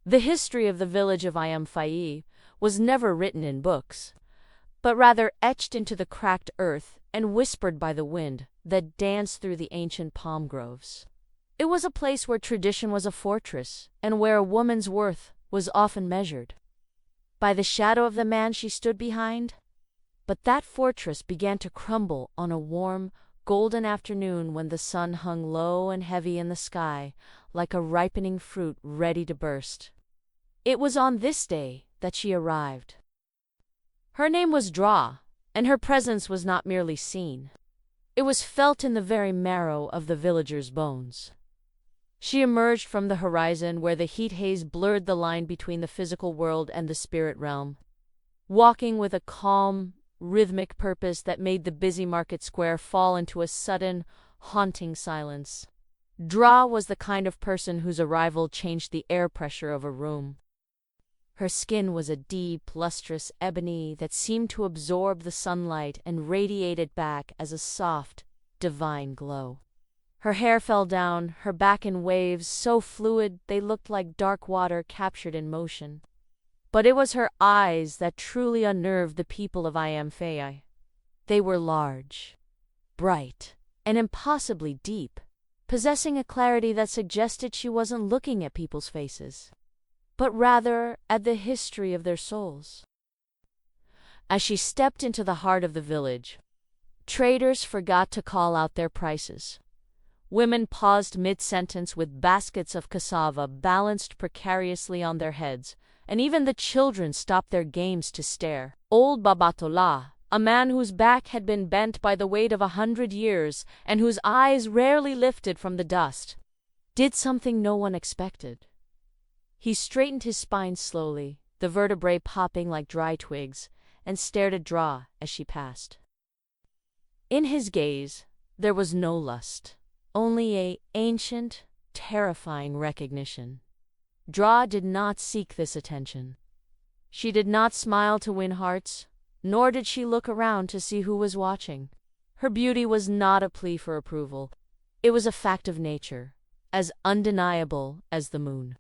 The history of the village of Ayam Fei was never written in books, but rather etched into the cracked earth and whispered by the wind that danced through the ancient palm groves. It was a place where tradition was a fortress, and where a woman's worth was often measured by the shadow of the man she stood behind. But that fortress began to crumble on a warm, golden afternoon when the sun hung low and heavy in the sky, like a ripening fruit ready to burst. It was on this day that she arrived. Her name was Dra, and her presence was not merely seen. It was felt in the very marrow of the villagers' bones. She emerged from the horizon where the heat haze blurred the line between the physical world and the spirit realm, walking with a calm, rhythmic purpose that made the busy market square fall into a sudden, haunting silence. Dra was the kind of person whose arrival changed the air pressure of a room. Her skin was a deep, lustrous ebony that seemed to absorb the sunlight and radiate it back as a soft, divine glow. Her hair fell down, her back in waves so fluid they looked like dark water captured in motion. But it was her eyes that truly unnerved the people of Ayam Fei. They were large, bright, and impossibly deep, possessing a clarity that suggested she wasn't looking at people's faces, but rather at the history of their souls. As she stepped into the heart of the village, traders forgot to call out their prices. Women paused mid-sentence with baskets of cassava balanced precariously on their heads, and even the children stopped their games to stare. Old Babatola, a man whose back had been bent by the weight of 100 years and whose eyes rarely lifted from the dust, did something no one expected. He straightened his spine slowly, the vertebrae popping like dry twigs, and stared at Dra as she passed. In his gaze, there was no lust, only an ancient, terrifying recognition. Dra did not seek this attention. She did not smile to win hearts, nor did she look around to see who was watching. Her beauty was not a plea for approval. It was a fact of nature, as undeniable as the moon.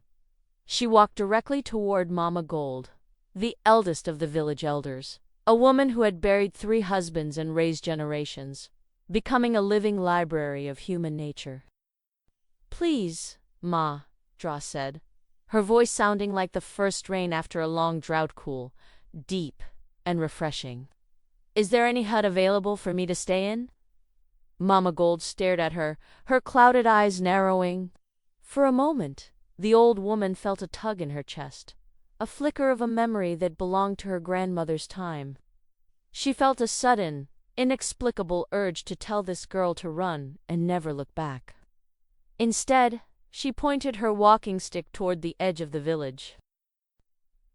She walked directly toward Mama Gold, the eldest of the village elders, a woman who had buried 3 husbands and raised generations, becoming a living library of human nature. "Please, Ma," Dra said, her voice sounding like the first rain after a long drought, cool, deep, and refreshing. "Is there any hut available for me to stay in?" Mama Gold stared at her, her clouded eyes narrowing. For a moment, the old woman felt a tug in her chest, a flicker of a memory that belonged to her grandmother's time. She felt a sudden, inexplicable urge to tell this girl to run and never look back. Instead, she pointed her walking stick toward the edge of the village.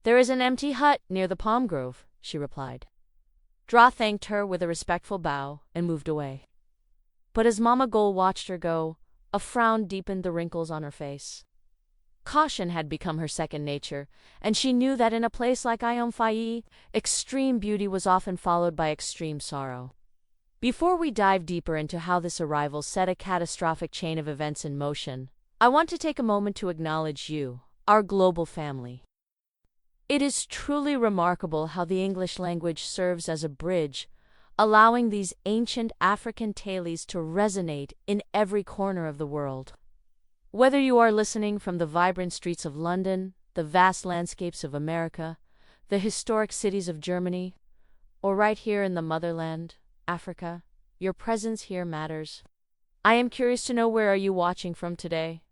"There is an empty hut near the palm grove," she replied. Dra thanked her with a respectful bow and moved away. But as Mama Gold watched her go, a frown deepened the wrinkles on her face. Caution had become her second nature, and she knew that in a place like Ayam Fei, extreme beauty was often followed by extreme sorrow. Before we dive deeper into how this arrival set a catastrophic chain of events in motion, I want to take a moment to acknowledge you, our global family. It is truly remarkable how the English language serves as a bridge, allowing these ancient African tales to resonate in every corner of the world. Whether you are listening from the vibrant streets of London, the vast landscapes of America, the historic cities of Germany, or right here in the motherland, Africa, your presence here matters. I am curious to know, where are you watching from today?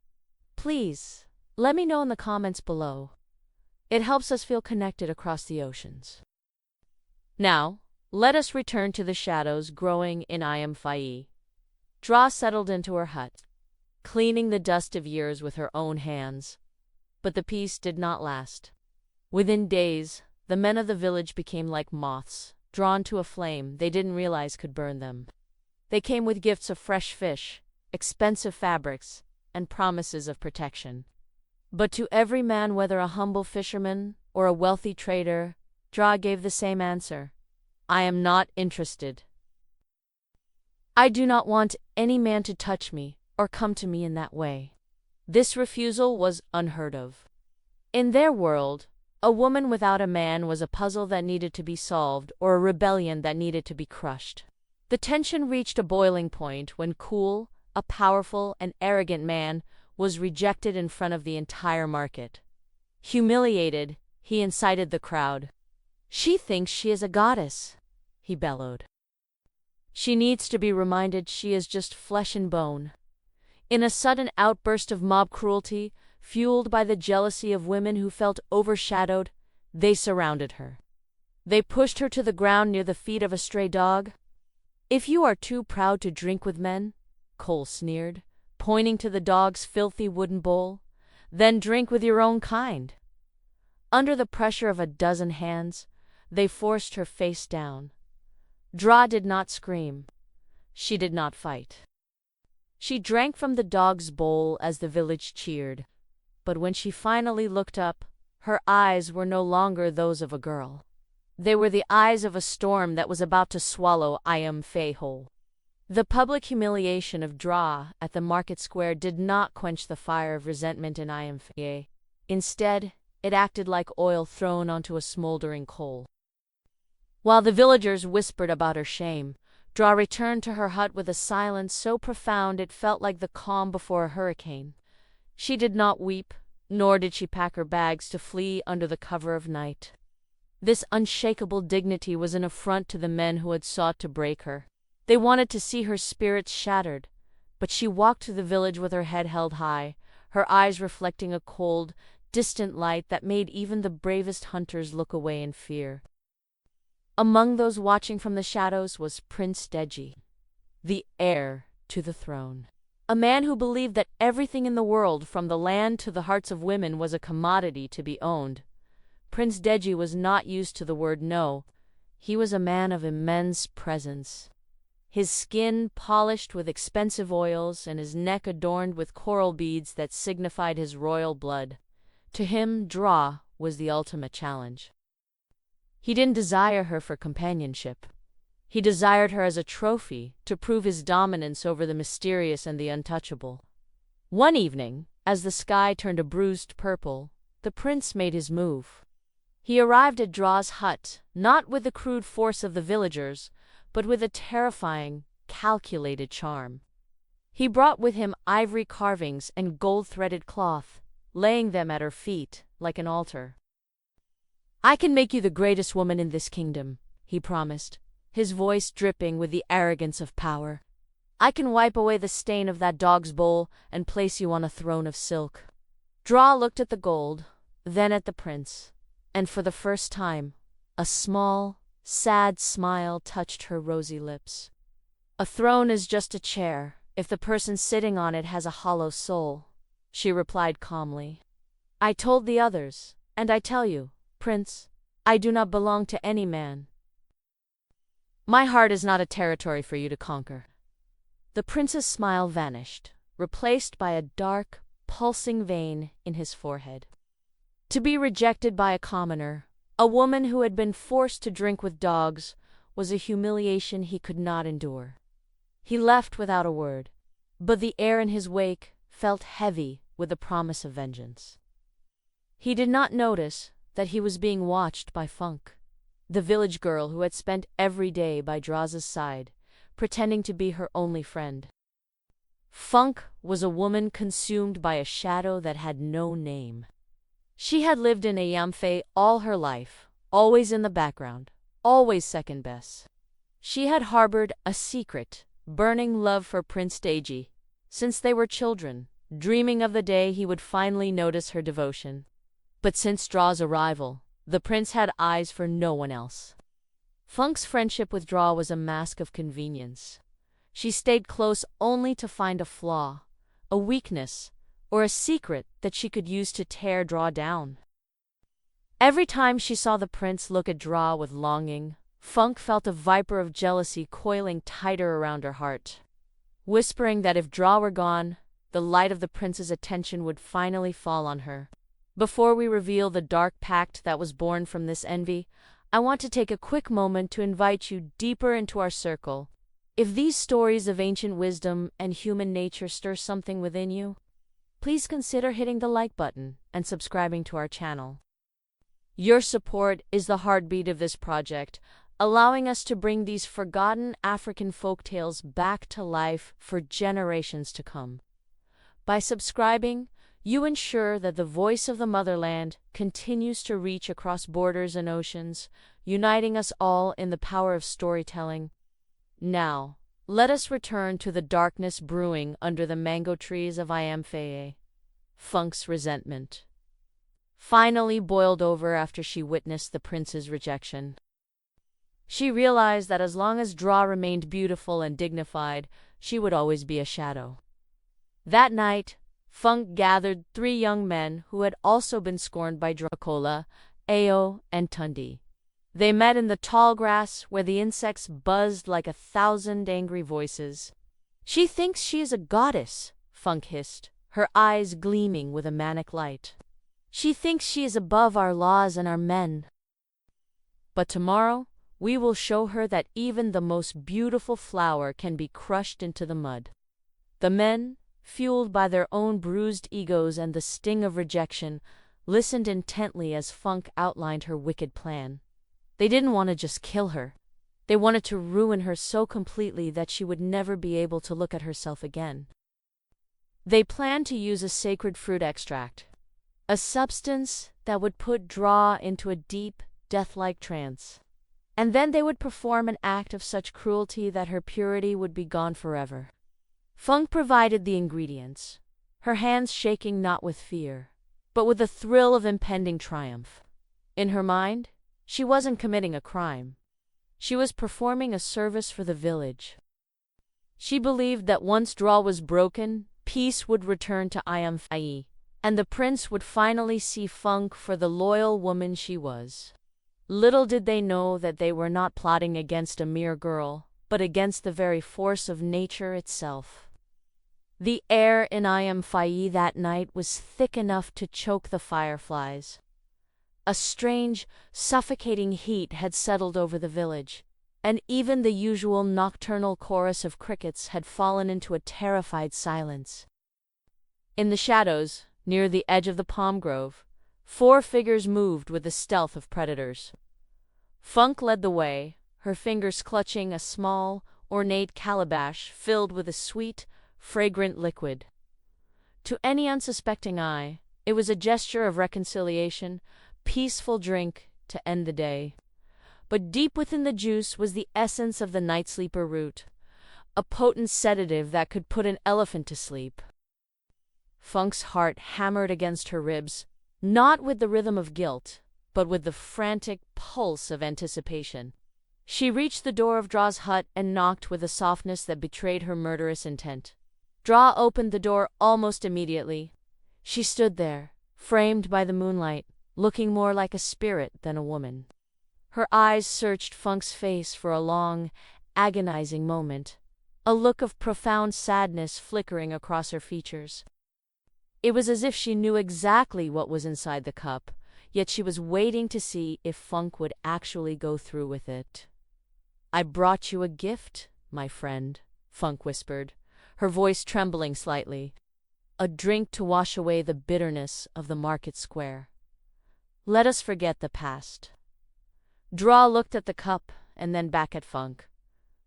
Please, let me know in the comments below. It helps us feel connected across the oceans. Now, let us return to the shadows growing in Ayam Fei. Dra settled into her hut, cleaning the dust of years with her own hands. But the peace did not last. Within days, the men of the village became like moths, drawn to a flame they didn't realize could burn them. They came with gifts of fresh fish, expensive fabrics, and promises of protection. But to every man, whether a humble fisherman or a wealthy trader, Dra gave the same answer: "I am not interested. I do not want any man to touch me or come to me in that way." This refusal was unheard of. In their world, a woman without a man was a puzzle that needed to be solved or a rebellion that needed to be crushed. The tension reached a boiling point when Cool, a powerful and arrogant man, was rejected in front of the entire market. Humiliated, he incited the crowd. "She thinks she is a goddess," he bellowed. "She needs to be reminded she is just flesh and bone." In a sudden outburst of mob cruelty, fueled by the jealousy of women who felt overshadowed, they surrounded her. They pushed her to the ground near the feet of a stray dog. "If you are too proud to drink with men," Cole sneered, pointing to the dog's filthy wooden bowl, "then drink with your own kind." Under the pressure of a dozen hands, they forced her face down. Dra did not scream. She did not fight. She drank from the dog's bowl as the village cheered. But when she finally looked up, her eyes were no longer those of a girl. They were the eyes of a storm that was about to swallow Ayam Fei whole. The public humiliation of Dra at the market square did not quench the fire of resentment in Ayam Fei. Instead, it acted like oil thrown onto a smoldering coal. While the villagers whispered about her shame, Dra returned to her hut with a silence so profound it felt like the calm before a hurricane. She did not weep, nor did she pack her bags to flee under the cover of night. This unshakable dignity was an affront to the men who had sought to break her. They wanted to see her spirits shattered, but she walked through the village with her head held high, her eyes reflecting a cold, distant light that made even the bravest hunters look away in fear. Among those watching from the shadows was Prince Deji, the heir to the throne. A man who believed that everything in the world, from the land to the hearts of women, was a commodity to be owned. Prince Deji was not used to the word no. He was a man of immense presence. His skin polished with expensive oils and his neck adorned with coral beads that signified his royal blood. To him, Dra was the ultimate challenge. He didn't desire her for companionship. He desired her as a trophy to prove his dominance over the mysterious and the untouchable. One evening, as the sky turned a bruised purple, the prince made his move. He arrived at Dra's hut, not with the crude force of the villagers, but with a terrifying, calculated charm. He brought with him ivory carvings and gold-threaded cloth, laying them at her feet like an altar. "I can make you the greatest woman in this kingdom," he promised, his voice dripping with the arrogance of power. "I can wipe away the stain of that dog's bowl and place you on a throne of silk." Dra looked at the gold, then at the prince, and for the first time, a small, sad smile touched her rosy lips. "A throne is just a chair, if the person sitting on it has a hollow soul," she replied calmly. "I told the others, and I tell you, Prince, I do not belong to any man. My heart is not a territory for you to conquer." The prince's smile vanished, replaced by a dark, pulsing vein in his forehead. To be rejected by a commoner, a woman who had been forced to drink with dogs, was a humiliation he could not endure. He left without a word, but the air in his wake felt heavy with the promise of vengeance. He did not notice that he was being watched by Funk, the village girl who had spent every day by Dra's side, pretending to be her only friend. Funk was a woman consumed by a shadow that had no name. She had lived in Ayam Fei all her life, always in the background, always second best. She had harbored a secret, burning love for Prince Deji, since they were children, dreaming of the day he would finally notice her devotion. But since Dra's arrival, the prince had eyes for no one else. Funk's friendship with Dra was a mask of convenience. She stayed close only to find a flaw, a weakness, or a secret that she could use to tear Dra down. Every time she saw the prince look at Dra with longing, Funk felt a viper of jealousy coiling tighter around her heart, whispering that if Dra were gone, the light of the prince's attention would finally fall on her. Before we reveal the dark pact that was born from this envy, I want to take a quick moment to invite you deeper into our circle. If these stories of ancient wisdom and human nature stir something within you, please consider hitting the like button and subscribing to our channel. Your support is the heartbeat of this project, allowing us to bring these forgotten African folktales back to life for generations to come. By subscribing, you ensure that the voice of the motherland continues to reach across borders and oceans, uniting us all in the power of storytelling. Now, let us return to the darkness brewing under the mango trees of Ayam Fei. Funk's resentment finally boiled over after she witnessed the prince's rejection. She realized that as long as Dra remained beautiful and dignified, she would always be a shadow. That night, Funk gathered 3 young men who had also been scorned by Dra: Kola, Ayo, and Tundi. They met in the tall grass where the insects buzzed like 1,000 angry voices. "She thinks she is a goddess," Funk hissed, her eyes gleaming with a manic light. "She thinks she is above our laws and our men. But tomorrow, we will show her that even the most beautiful flower can be crushed into the mud." The men, fueled by their own bruised egos and the sting of rejection, listened intently as Funk outlined her wicked plan. They didn't want to just kill her. They wanted to ruin her so completely that she would never be able to look at herself again. They planned to use a sacred fruit extract, a substance that would put Dra into a deep, death-like trance. And then they would perform an act of such cruelty that her purity would be gone forever. Funk provided the ingredients, her hands shaking not with fear, but with the thrill of impending triumph. In her mind, she wasn't committing a crime. She was performing a service for the village. She believed that once Dra was broken, peace would return to Ayam Fei, and the prince would finally see Funk for the loyal woman she was. Little did they know that they were not plotting against a mere girl, but against the very force of nature itself. The air in Ayam Fei that night was thick enough to choke the fireflies. A strange, suffocating heat had settled over the village, and even the usual nocturnal chorus of crickets had fallen into a terrified silence. In the shadows, near the edge of the palm grove, 4 figures moved with the stealth of predators. Funk led the way, her fingers clutching a small, ornate calabash filled with a sweet, fragrant liquid. To any unsuspecting eye, it was a gesture of reconciliation, peaceful drink to end the day. But deep within the juice was the essence of the night sleeper root, a potent sedative that could put an elephant to sleep. Funk's heart hammered against her ribs, not with the rhythm of guilt, but with the frantic pulse of anticipation. She reached the door of Dra's hut and knocked with a softness that betrayed her murderous intent. Dra opened the door almost immediately. She stood there, framed by the moonlight, looking more like a spirit than a woman. Her eyes searched Funk's face for a long, agonizing moment, a look of profound sadness flickering across her features. It was as if she knew exactly what was inside the cup, yet she was waiting to see if Funk would actually go through with it. "I brought you a gift, my friend," Funk whispered, her voice trembling slightly. "A drink to wash away the bitterness of the market square. Let us forget the past." Dra looked at the cup and then back at Funk,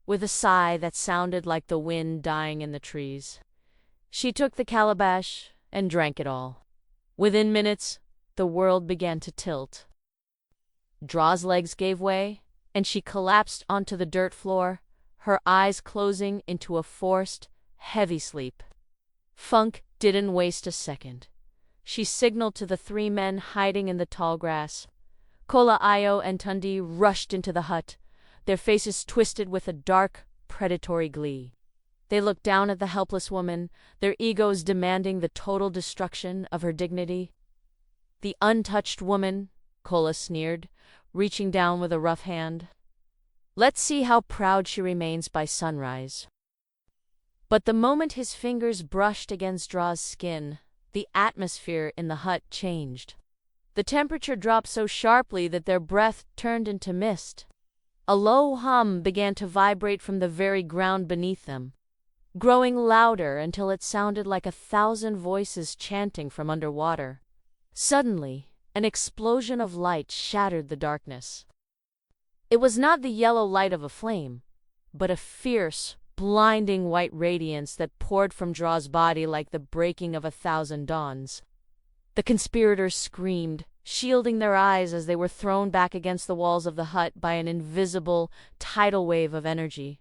with a sigh that sounded like the wind dying in the trees. She took the calabash and drank it all. Within minutes, the world began to tilt. Dra's legs gave way, and she collapsed onto the dirt floor, her eyes closing into a forced, heavy sleep. Funk didn't waste a second. She signaled to the 3 men hiding in the tall grass. Kola, Ayo, and Tundi rushed into the hut, their faces twisted with a dark, predatory glee. They looked down at the helpless woman, their egos demanding the total destruction of her dignity. "The untouched woman," Kola sneered, reaching down with a rough hand. "Let's see how proud she remains by sunrise." But the moment his fingers brushed against Dra's skin, the atmosphere in the hut changed. The temperature dropped so sharply that their breath turned into mist. A low hum began to vibrate from the very ground beneath them. growing louder until it sounded like 1,000 voices chanting from underwater. Suddenly, an explosion of light shattered the darkness. It was not the yellow light of a flame, but a fierce, blinding white radiance that poured from Draw's body like the breaking of 1,000 dawns. The conspirators screamed, shielding their eyes as they were thrown back against the walls of the hut by an invisible, tidal wave of energy.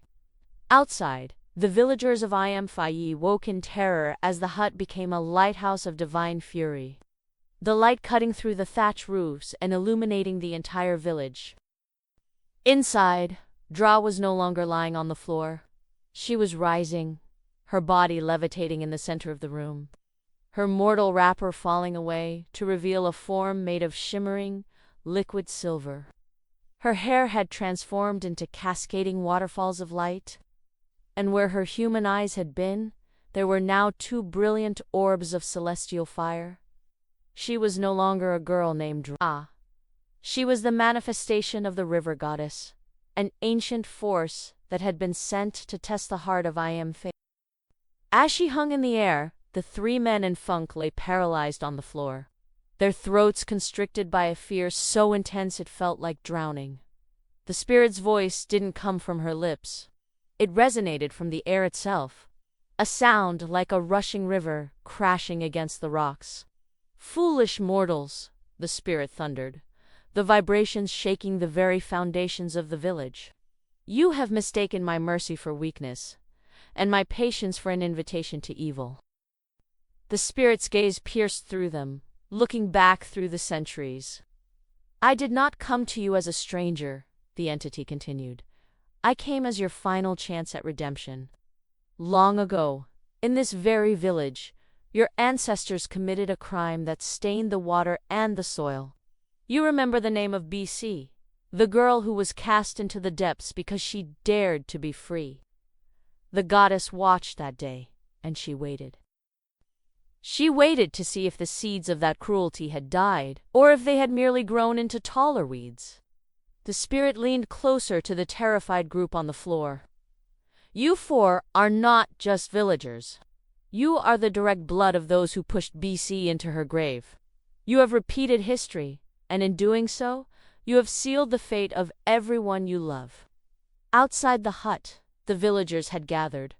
Outside, the villagers of Ayam Fei woke in terror as the hut became a lighthouse of divine fury, the light cutting through the thatch roofs and illuminating the entire village. Inside, Draw was no longer lying on the floor. She was rising, her body levitating in the center of the room, her mortal wrapper falling away to reveal a form made of shimmering, liquid silver. Her hair had transformed into cascading waterfalls of light, and where her human eyes had been, there were now 2 brilliant orbs of celestial fire. She was no longer a girl named Dra. She was the manifestation of the river goddess, an ancient force that had been sent to test the heart of Ayam Fei. As she hung in the air, the 3 men in funk lay paralyzed on the floor, their throats constricted by a fear so intense it felt like drowning. The spirit's voice didn't come from her lips. It resonated from the air itself, a sound like a rushing river crashing against the rocks. "Foolish mortals," the spirit thundered, the vibrations shaking the very foundations of the village. "You have mistaken my mercy for weakness, and my patience for an invitation to evil." The spirit's gaze pierced through them, looking back through the centuries. "I did not come to you as a stranger," the entity continued. "I came as your final chance at redemption. Long ago, in this very village, your ancestors committed a crime that stained the water and the soil. You remember the name of BC, the girl who was cast into the depths because she dared to be free. The goddess watched that day, and she waited. She waited to see if the seeds of that cruelty had died, or if they had merely grown into taller weeds." The spirit leaned closer to the terrified group on the floor. "You 4 are not just villagers. You are the direct blood of those who pushed BC into her grave. You have repeated history, and in doing so, you have sealed the fate of everyone you love." Outside the hut, the villagers had gathered,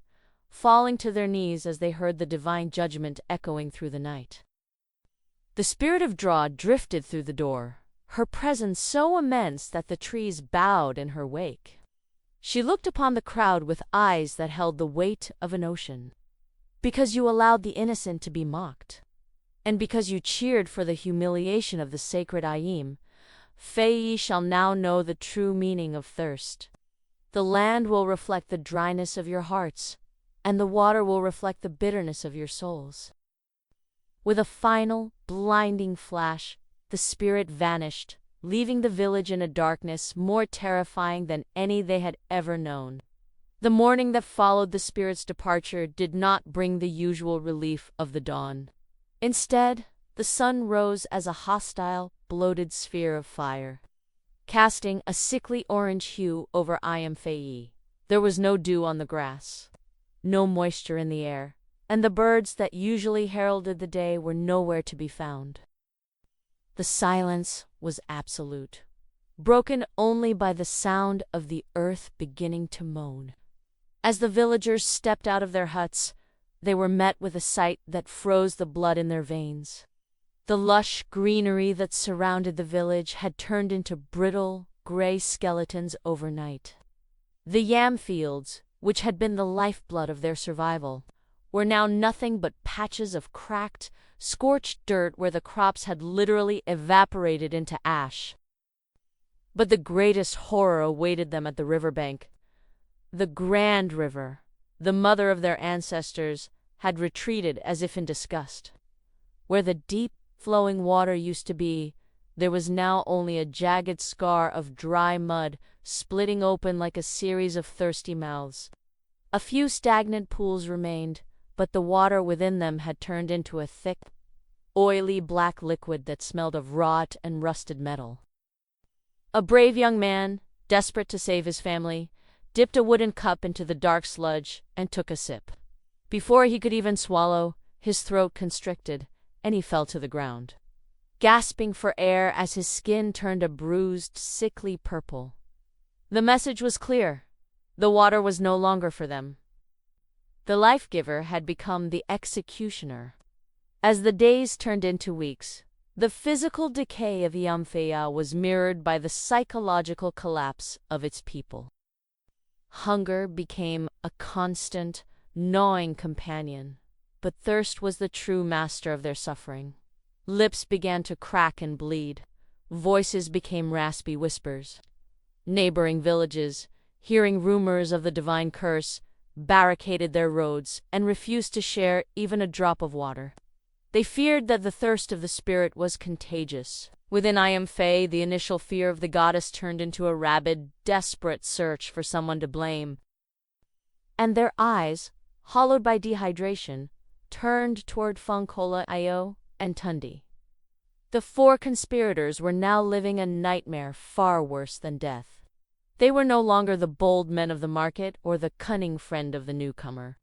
falling to their knees as they heard the divine judgment echoing through the night. The spirit of Draw drifted through the door, her presence so immense that the trees bowed in her wake. She looked upon the crowd with eyes that held the weight of an ocean. "Because you allowed the innocent to be mocked, and because you cheered for the humiliation of the sacred Ayam Fei shall now know the true meaning of thirst. The land will reflect the dryness of your hearts, and the water will reflect the bitterness of your souls." With a final, blinding flash, the spirit vanished, leaving the village in a darkness more terrifying than any they had ever known. The morning that followed the spirit's departure did not bring the usual relief of the dawn. Instead, the sun rose as a hostile, bloated sphere of fire, casting a sickly orange hue over Ayam Fei. There was no dew on the grass, no moisture in the air, and the birds that usually heralded the day were nowhere to be found. The silence was absolute, broken only by the sound of the earth beginning to moan. As the villagers stepped out of their huts, they were met with a sight that froze the blood in their veins. The lush greenery that surrounded the village had turned into brittle, gray skeletons overnight. The yam fields, which had been the lifeblood of their survival, were now nothing but patches of cracked, scorched dirt where the crops had literally evaporated into ash. But the greatest horror awaited them at the riverbank. The Grand River, the mother of their ancestors, had retreated as if in disgust. Where the deep, flowing water used to be, there was now only a jagged scar of dry mud splitting open like a series of thirsty mouths. A few stagnant pools remained, but the water within them had turned into a thick, oily black liquid that smelled of rot and rusted metal. A brave young man, desperate to save his family, dipped a wooden cup into the dark sludge and took a sip. Before he could even swallow, his throat constricted, and he fell to the ground, gasping for air as his skin turned a bruised, sickly purple. The message was clear. The water was no longer for them. The life-giver had become the executioner. As the days turned into weeks, the physical decay of Ayam Fei was mirrored by the psychological collapse of its people. Hunger became a constant, gnawing companion, but thirst was the true master of their suffering. Lips began to crack and bleed. Voices became raspy whispers. Neighboring villages, hearing rumors of the divine curse, barricaded their roads and refused to share even a drop of water. They feared that the thirst of the spirit was contagious. Within Ayam Fei, the initial fear of the goddess turned into a rabid, desperate search for someone to blame. And their eyes, hollowed by dehydration, turned toward Funkola Io and Tundi. The four conspirators were now living a nightmare far worse than death. They were no longer the bold men of the market or the cunning friend of the newcomer.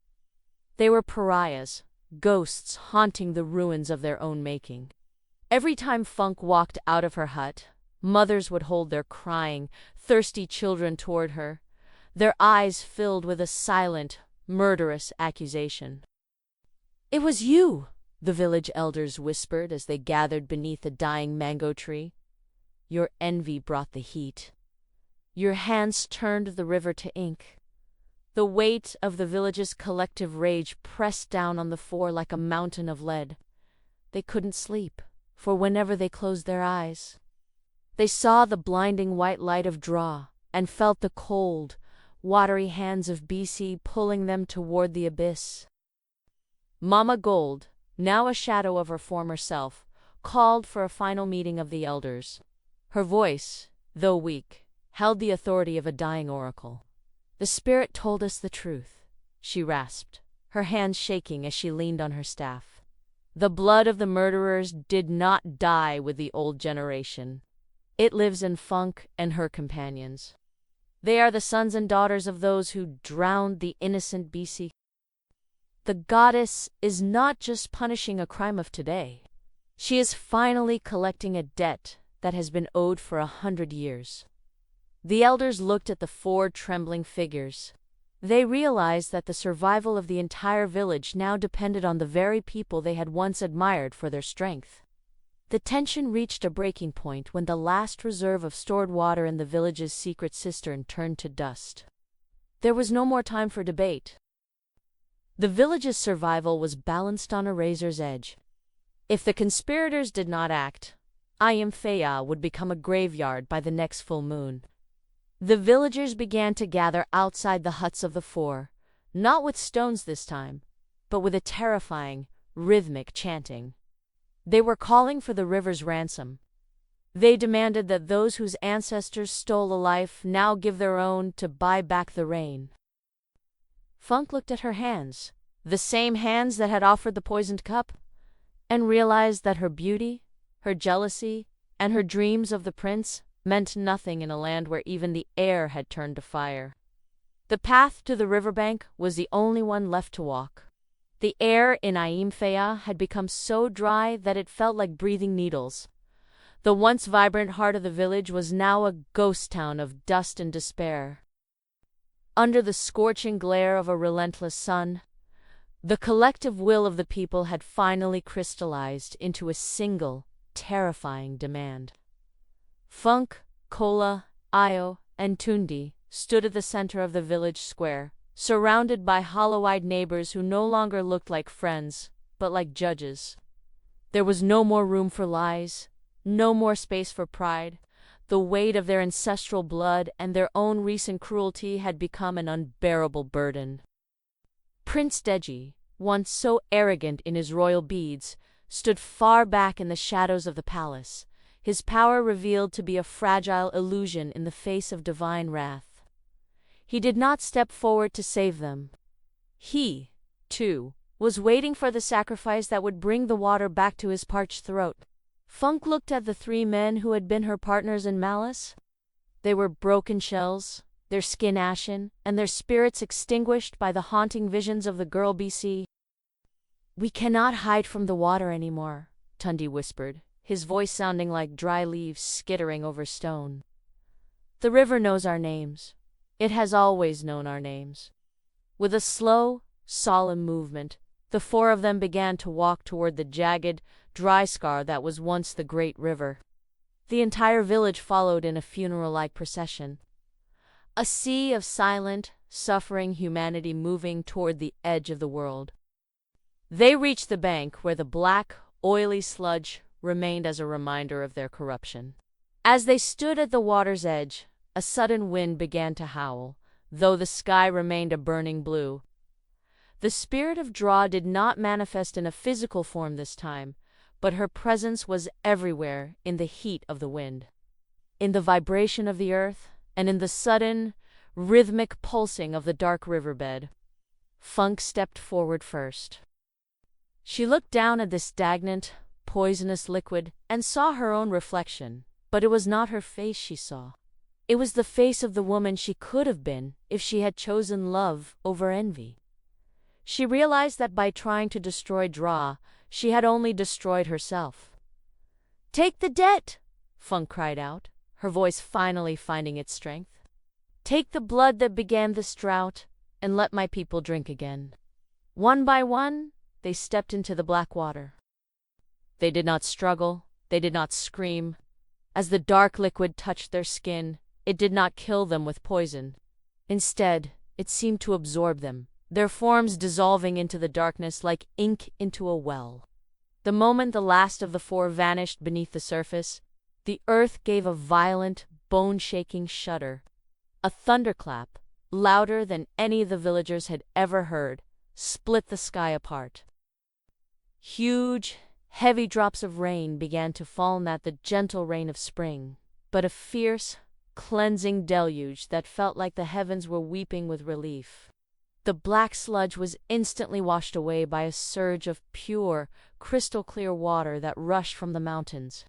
They were pariahs, ghosts haunting the ruins of their own making. Every time Funk walked out of her hut, mothers would hold their crying, thirsty children toward her, their eyes filled with a silent, murderous accusation. "It was you," the village elders whispered as they gathered beneath a dying mango tree. "Your envy brought the heat. Your hands turned the river to ink." The weight of the village's collective rage pressed down on the four like a mountain of lead. They couldn't sleep, for whenever they closed their eyes, they saw the blinding white light of Draw and felt the cold, watery hands of BC pulling them toward the abyss. Mama Gold, now a shadow of her former self, called for a final meeting of the elders. Her voice, though weak, held the authority of a dying oracle. "The spirit told us the truth," she rasped, her hands shaking as she leaned on her staff. "The blood of the murderers did not die with the old generation. It lives in Funk and her companions. They are the sons and daughters of those who drowned the innocent BC. The goddess is not just punishing a crime of today. She is finally collecting a debt that has been owed for 100 years. The elders looked at the four trembling figures. They realized that the survival of the entire village now depended on the very people they had once admired for their strength. The tension reached a breaking point when the last reserve of stored water in the village's secret cistern turned to dust. There was no more time for debate. The village's survival was balanced on a razor's edge. If the conspirators did not act, Ayam Fei would become a graveyard by the next full moon. The villagers began to gather outside the huts of the four, not with stones this time, but with a terrifying, rhythmic chanting. They were calling for the river's ransom. They demanded that those whose ancestors stole a life now give their own to buy back the rain. Funk looked at her hands, the same hands that had offered the poisoned cup, and realized that her beauty, her jealousy, and her dreams of the prince meant nothing in a land where even the air had turned to fire. The path to the riverbank was the only one left to walk. The air in Ayam Fei had become so dry that it felt like breathing needles. The once vibrant heart of the village was now a ghost town of dust and despair. Under the scorching glare of a relentless sun, the collective will of the people had finally crystallized into a single, terrifying demand. Funk, Kola, Io, and Tundi stood at the center of the village square, surrounded by hollow-eyed neighbors who no longer looked like friends, but like judges. There was no more room for lies, no more space for pride. The weight of their ancestral blood and their own recent cruelty had become an unbearable burden. Prince Deji, once so arrogant in his royal beads, stood far back in the shadows of the palace, his power revealed to be a fragile illusion in the face of divine wrath. He did not step forward to save them. He, too, was waiting for the sacrifice that would bring the water back to his parched throat. Funk looked at the three men who had been her partners in malice. They were broken shells, their skin ashen, and their spirits extinguished by the haunting visions of the girl BC. "We cannot hide from the water anymore," Tundi whispered, his voice sounding like dry leaves skittering over stone. "The river knows our names. It has always known our names." With a slow, solemn movement, the four of them began to walk toward the jagged, dry scar that was once the great river. The entire village followed in a funeral-like procession. A sea of silent, suffering humanity moving toward the edge of the world. They reached the bank where the black, oily sludge remained as a reminder of their corruption. As they stood at the water's edge, a sudden wind began to howl, though the sky remained a burning blue. The spirit of Dra did not manifest in a physical form this time, but her presence was everywhere in the heat of the wind, in the vibration of the earth, and in the sudden, rhythmic pulsing of the dark riverbed. Funk stepped forward first. She looked down at this stagnant, poisonous liquid and saw her own reflection, but it was not her face she saw. It was the face of the woman she could have been if she had chosen love over envy. She realized that by trying to destroy Dra, she had only destroyed herself. "Take the debt!" Funk cried out, her voice finally finding its strength. "Take the blood that began this drought, and let my people drink again." One by one, they stepped into the black water. They did not struggle, they did not scream. As the dark liquid touched their skin, it did not kill them with poison. Instead, it seemed to absorb them, their forms dissolving into the darkness like ink into a well. The moment the last of the four vanished beneath the surface, the earth gave a violent, bone-shaking shudder. A thunderclap, louder than any the villagers had ever heard, split the sky apart. Huge, heavy drops of rain began to fall, not the gentle rain of spring, but a fierce, cleansing deluge that felt like the heavens were weeping with relief. The black sludge was instantly washed away by a surge of pure, crystal-clear water that rushed from the mountains,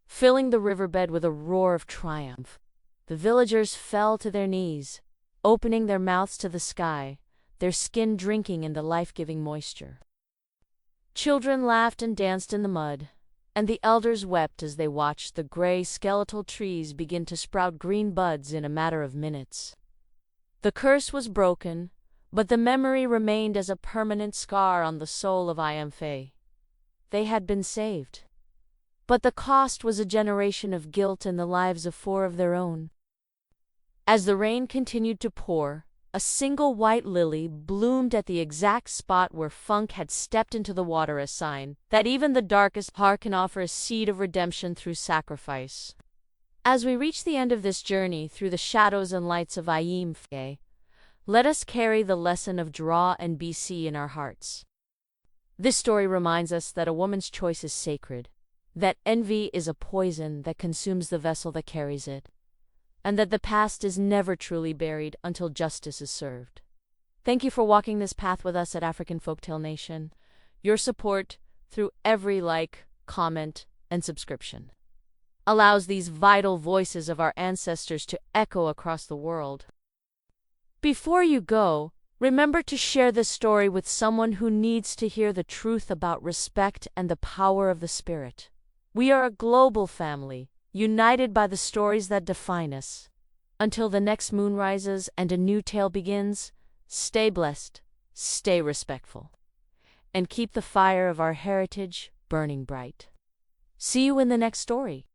filling the riverbed with a roar of triumph. The villagers fell to their knees, opening their mouths to the sky, their skin drinking in the life-giving moisture. Children laughed and danced in the mud, and the elders wept as they watched the gray skeletal trees begin to sprout green buds in a matter of minutes. The curse was broken, but the memory remained as a permanent scar on the soul of Ayam Fei. They had been saved, but the cost was a generation of guilt and the lives of four of their own. As the rain continued to pour, a single white lily bloomed at the exact spot where Funk had stepped into the water, a sign that even the darkest heart can offer a seed of redemption through sacrifice. As we reach the end of this journey through the shadows and lights of Ayam Fei, let us carry the lesson of Dra and BC in our hearts. This story reminds us that a woman's choice is sacred, that envy is a poison that consumes the vessel that carries it, and that the past is never truly buried until justice is served. Thank you for walking this path with us at African Folktale Nation. Your support, through every like, comment, and subscription, allows these vital voices of our ancestors to echo across the world. Before you go, remember to share this story with someone who needs to hear the truth about respect and the power of the spirit. We are a global family, united by the stories that define us. Until the next moon rises and a new tale begins, stay blessed, stay respectful, and keep the fire of our heritage burning bright. See you in the next story.